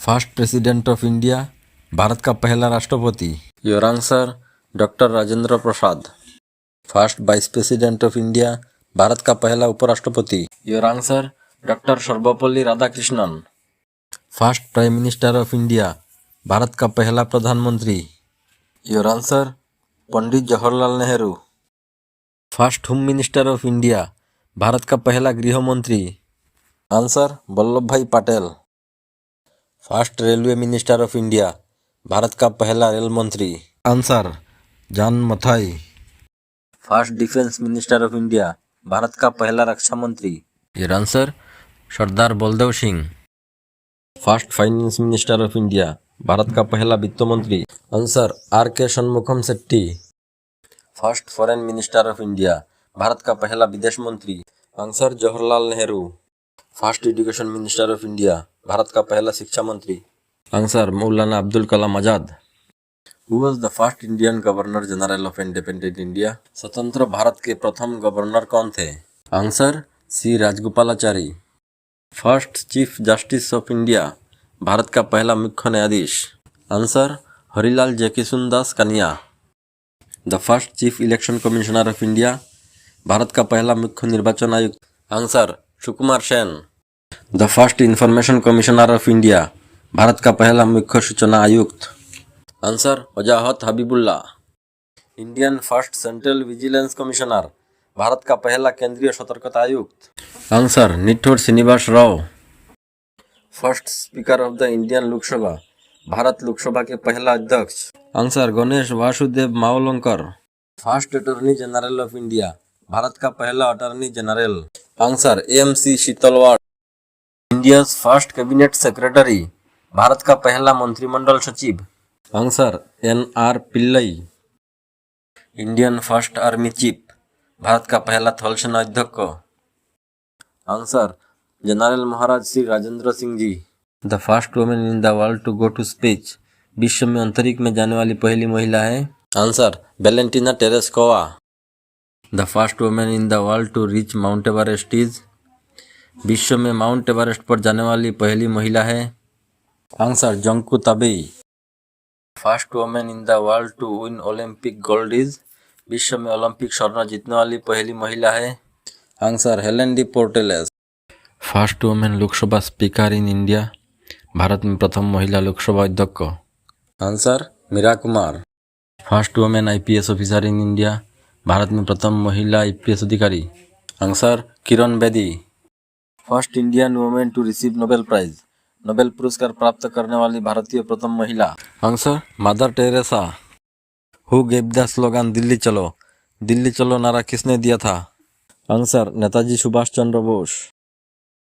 First president of India, Bharat का पहला राष्ट्रपति। Your answer doctor Rajendra Prasad. First vice president of India, Bharat का पहला उपराष्ट्रपति। Your answer doctor Sarvepalli Radhakrishnan. First prime minister of India, Bharat का पहला प्रधानमंत्री। Your answer Pandit Jawaharlal Nehru. First home minister of India, Bharat का पहला गृह मंत्री। आंसर वल्लभ भाई Patel. First railway minister of India, Bharat का पहला रेल मंत्री। Answer John Mathai. First defence minister of India, Bharat का पहला रक्षा मंत्री। Your answer Sardar Baldev Singh. First finance minister of India, Bharat का पहला वित्त मंत्री। Answer R K. Shanmukham Chetty. First foreign minister of India, Bharat का पहला विदेश मंत्री। Answer Jawaharlal Nehru. First education minister of India, Bharat का पहला शिक्षा मंत्री। Answer Maulana Abdul Kalam Azad. Who was the first Indian governor general of independent India? स्वतंत्र भारत के प्रथम गवर्नर कौन थे? Answer C Rajagopalachari. First chief justice of India, Bharat का पहला मुख्य न्यायाधीश। Answer Harilal Jekisundas Kania. The first chief election commissioner of India, Bharat का पहला मुख्य निर्वाचन आयुक्त। Answer Sukumar Sen. The first information commissioner of India, Bharat का पहला मुख्य सूचना आयुक्त। Answer Wajahat Habibullah. Indian first central vigilance commissioner, Bharat का पहला केंद्रीय सतर्कता आयुक्त। Answer Nittoor Srinivasa Rao. First speaker of the Indian Lok Sabha, Bharat Lok Sabha के पहला अध्यक्ष। Answer Ganesh Vasudev Mavalankar. First attorney general of India, Bharat का पहला attorney general. Answer M C. Setalvad. India first cabinet secretary, Bharat का पहला मंत्रिमंडल सचिव। Answer N.R. Pillai. Indian first army chief, Bharat का पहला थल सेना अध्यक्ष। Answer general Maharaj Shri Rajendra Singh ji. The first women in the world to go to space, विश्व में अंतरिक्ष में जाने वाली पहली महिला है। Answer Valentina Tereshkova. The first women in the world to reach Mount Everest is, विश्व में माउंट एवरेस्ट पर जाने वाली पहली महिला है। Answer Junko Tabei. First women in the world to win Olympic gold is, विश्व में ओलंपिक स्वर्ण जीतने वाली पहली महिला है। Answer Helene de Pourtales. First women Lok Sabha speaker in India, Bharat में प्रथम महिला लोकसभा अध्यक्ष। Answer Meira Kumar. First women IPS officer in India, Bharat में प्रथम महिला आईपीएस अधिकारी। Answer Kiran Bedi. First Indian women to receive Nobel prize, Nobel पुरस्कार प्राप्त करने वाली भारतीय प्रथम महिला। Answer mother Teresa. Who gave the slogan Delhi चलो नारा किसने दिया था? आंसर नेताजी सुभाष चंद्र बोस।